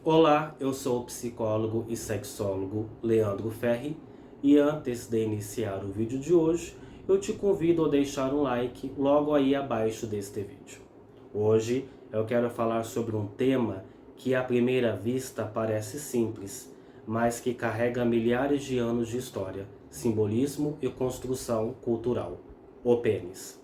Olá, eu sou o psicólogo e sexólogo Leandro Ferri e antes de iniciar o vídeo de hoje, eu te convido a deixar um like logo aí abaixo deste vídeo. Hoje eu quero falar sobre um tema que à primeira vista parece simples, mas que carrega milhares de anos de história, simbolismo e construção cultural: o pênis.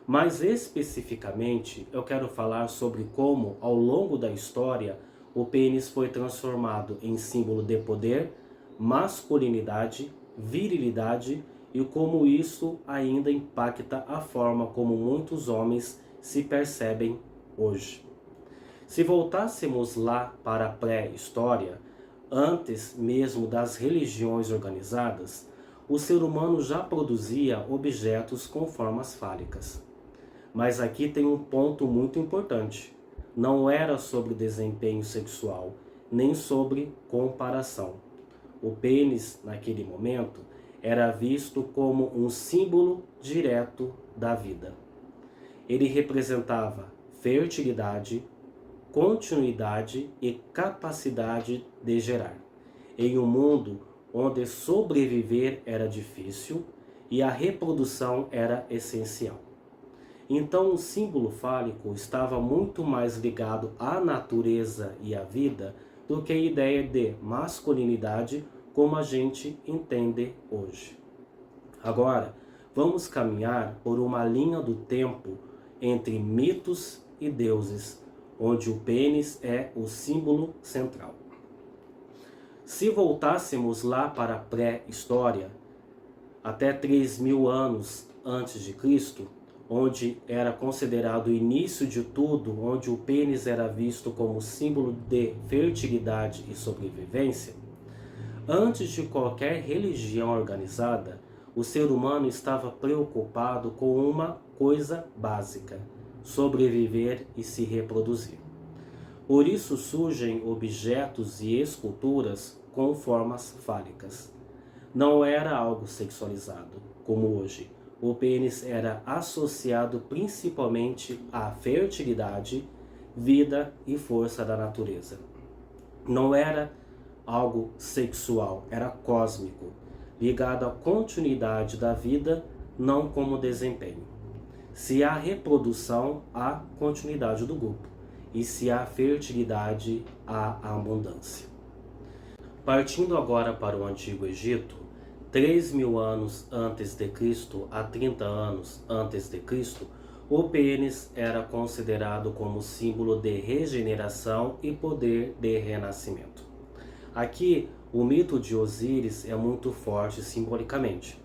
Mais especificamente, eu quero falar sobre como, ao longo da história, o pênis foi transformado em símbolo de poder, masculinidade, virilidade e como isso ainda impacta a forma como muitos homens se percebem hoje. Se voltássemos lá para a pré-história, antes mesmo das religiões organizadas, o ser humano já produzia objetos com formas fálicas. Mas aqui tem um ponto muito importante. Não era sobre desempenho sexual, nem sobre comparação. O pênis, naquele momento, era visto como um símbolo direto da vida. Ele representava fertilidade, continuidade e capacidade de gerar. Em um mundo onde sobreviver era difícil e a reprodução era essencial. Então o símbolo fálico estava muito mais ligado à natureza e à vida do que a ideia de masculinidade como a gente entende hoje. Agora, vamos caminhar por uma linha do tempo entre mitos e deuses, onde o pênis é o símbolo central. Se voltássemos lá para a pré-história, até 3.000 anos antes de Cristo, onde era considerado o início de tudo, onde o pênis era visto como símbolo de fertilidade e sobrevivência, antes de qualquer religião organizada, o ser humano estava preocupado com uma coisa básica: sobreviver e se reproduzir. Por isso surgem objetos e esculturas com formas fálicas. Não era algo sexualizado, como hoje. O pênis era associado principalmente à fertilidade, vida e força da natureza. Não era algo sexual, era cósmico, ligado à continuidade da vida, não como desempenho. Se há reprodução, há continuidade do grupo. E se há fertilidade, há abundância. Partindo agora para o Antigo Egito, 3.000 anos antes de Cristo a 30 anos antes de Cristo, o pênis era considerado como símbolo de regeneração e poder de renascimento. Aqui, o mito de Osíris é muito forte simbolicamente.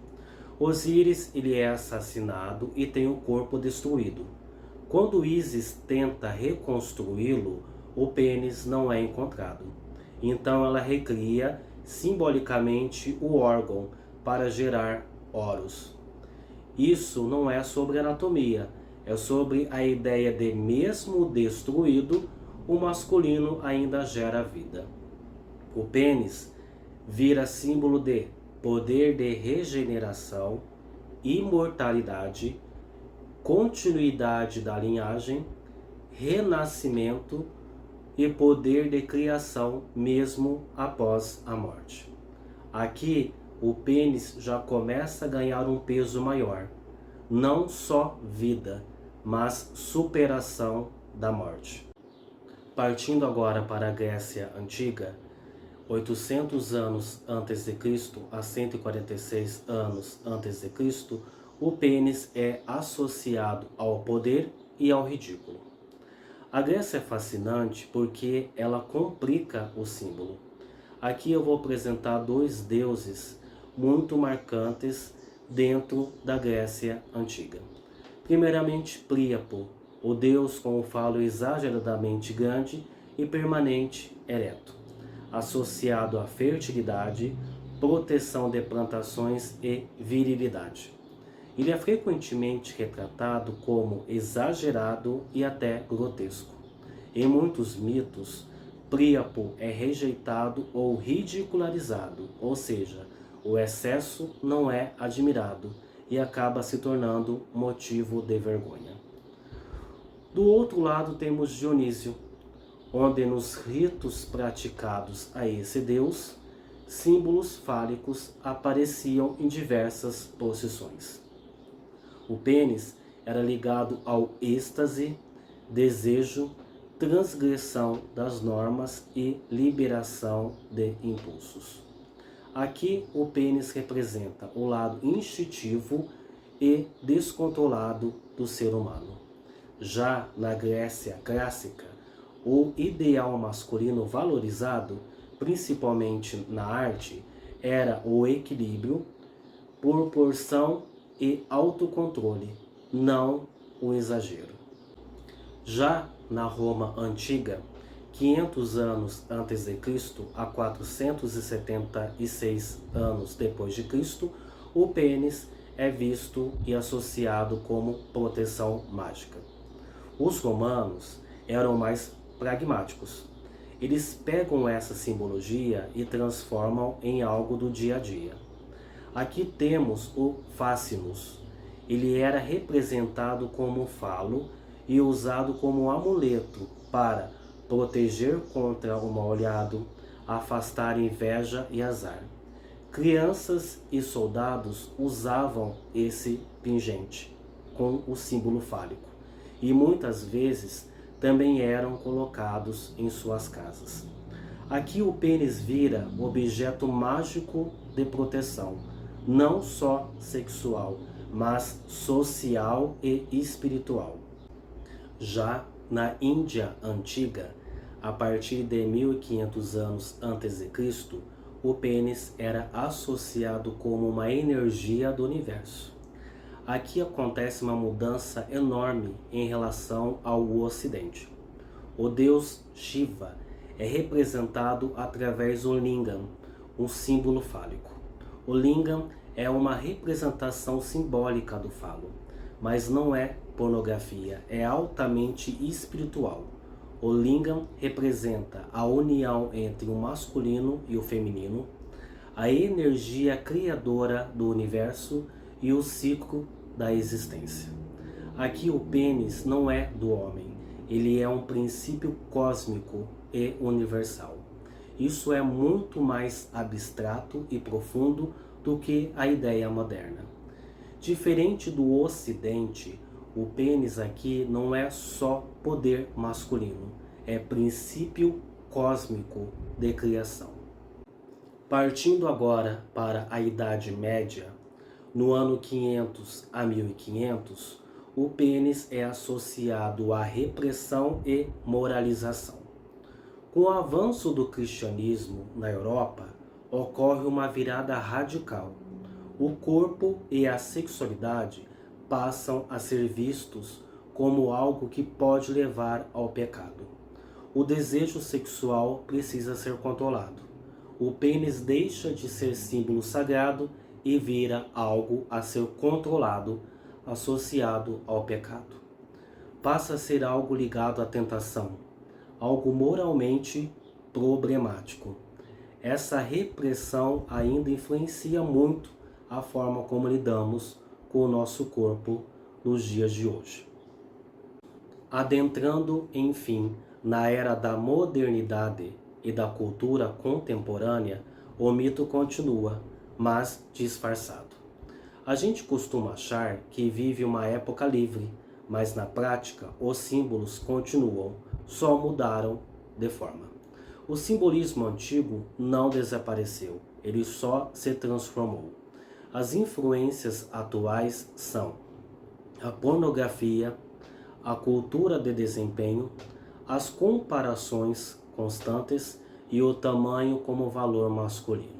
Osíris ele é assassinado e tem o corpo destruído. Quando Ísis tenta reconstruí-lo, o pênis não é encontrado. Então ela recria simbolicamente o órgão para gerar Horus. Isso não é sobre anatomia, é sobre a ideia de mesmo destruído, o masculino ainda gera vida. O pênis vira símbolo de poder de regeneração, imortalidade, continuidade da linhagem, renascimento e poder de criação mesmo após a morte. Aqui o pênis já começa a ganhar um peso maior, não só vida, mas superação da morte. Partindo agora para a Grécia Antiga, 800 anos antes de Cristo a 146 anos antes de Cristo, o pênis é associado ao poder e ao ridículo. A Grécia é fascinante porque ela complica o símbolo. Aqui eu vou apresentar dois deuses muito marcantes dentro da Grécia Antiga. Primeiramente, Príapo, o deus com o falo exageradamente grande e permanente ereto, associado à fertilidade, proteção de plantações e virilidade. Ele é frequentemente retratado como exagerado e até grotesco. Em muitos mitos, Príapo é rejeitado ou ridicularizado, ou seja, o excesso não é admirado e acaba se tornando motivo de vergonha. Do outro lado temos Dionísio, onde nos ritos praticados a esse deus, símbolos fálicos apareciam em diversas posições. O pênis era ligado ao êxtase, desejo, transgressão das normas e liberação de impulsos. Aqui o pênis representa o lado instintivo e descontrolado do ser humano. Já na Grécia clássica, o ideal masculino valorizado, principalmente na arte, era o equilíbrio, proporção e autocontrole, não o exagero. Já na Roma antiga, 500 anos antes de Cristo a 476 anos depois de Cristo, o pênis é visto e associado como proteção mágica. Os romanos eram mais pragmáticos. Eles pegam essa simbologia e transformam em algo do dia a dia. Aqui temos o fascinus. Ele era representado como falo e usado como amuleto para proteger contra o mal-olhado, afastar inveja e azar. Crianças e soldados usavam esse pingente com o símbolo fálico e muitas vezes também eram colocados em suas casas. Aqui o pênis vira objeto mágico de proteção, não só sexual, mas social e espiritual. Já na Índia antiga, a partir de 1500 anos antes de Cristo, o pênis era associado como uma energia do universo. Aqui acontece uma mudança enorme em relação ao Ocidente. O deus Shiva é representado através do lingam, um símbolo fálico. O lingam é uma representação simbólica do falo, mas não é pornografia, é altamente espiritual. O lingam representa a união entre o masculino e o feminino, a energia criadora do universo e o ciclo da existência. Aqui o pênis não é do homem, ele é um princípio cósmico e universal. Isso é muito mais abstrato e profundo do que a ideia moderna. Diferente do Ocidente, o pênis aqui não é só poder masculino, é princípio cósmico de criação. Partindo agora para a Idade Média, no ano 500 a 1500, o pênis é associado à repressão e moralização. Com o avanço do cristianismo na Europa, ocorre uma virada radical. O corpo e a sexualidade passam a ser vistos como algo que pode levar ao pecado. O desejo sexual precisa ser controlado. O pênis deixa de ser símbolo sagrado e vira algo a ser controlado, associado ao pecado. Passa a ser algo ligado à tentação, algo moralmente problemático. Essa repressão ainda influencia muito a forma como lidamos com o nosso corpo nos dias de hoje. Adentrando, enfim, na era da modernidade e da cultura contemporânea, o mito continua, mas disfarçado. A gente costuma achar que vive uma época livre, mas na prática os símbolos continuam, só mudaram de forma. O simbolismo antigo não desapareceu, ele só se transformou. As influências atuais são a pornografia, a cultura de desempenho, as comparações constantes e o tamanho como valor masculino.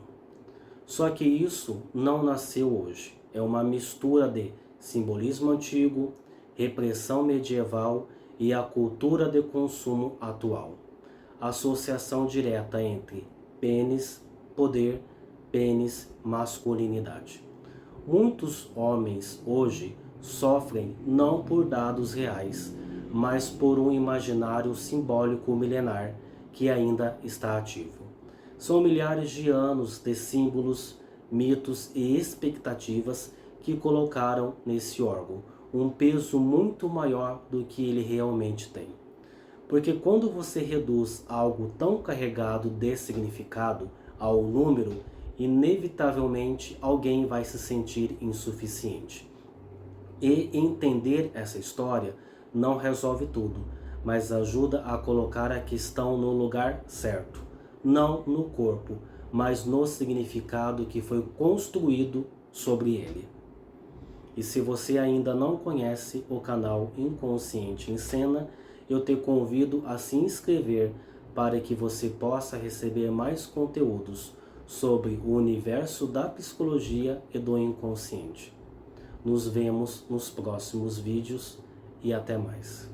Só que isso não nasceu hoje, é uma mistura de simbolismo antigo, repressão medieval e a cultura de consumo atual. Associação direta entre pênis, poder, pênis, masculinidade. Muitos homens hoje sofrem não por dados reais, mas por um imaginário simbólico milenar que ainda está ativo. São milhares de anos de símbolos, mitos e expectativas que colocaram nesse órgão um peso muito maior do que ele realmente tem. Porque quando você reduz algo tão carregado de significado ao número, inevitavelmente alguém vai se sentir insuficiente. E entender essa história não resolve tudo, mas ajuda a colocar a questão no lugar certo. Não no corpo, mas no significado que foi construído sobre ele. E se você ainda não conhece o canal Inconsciente em Cena, eu te convido a se inscrever para que você possa receber mais conteúdos sobre o universo da psicologia e do inconsciente. Nos vemos nos próximos vídeos e até mais.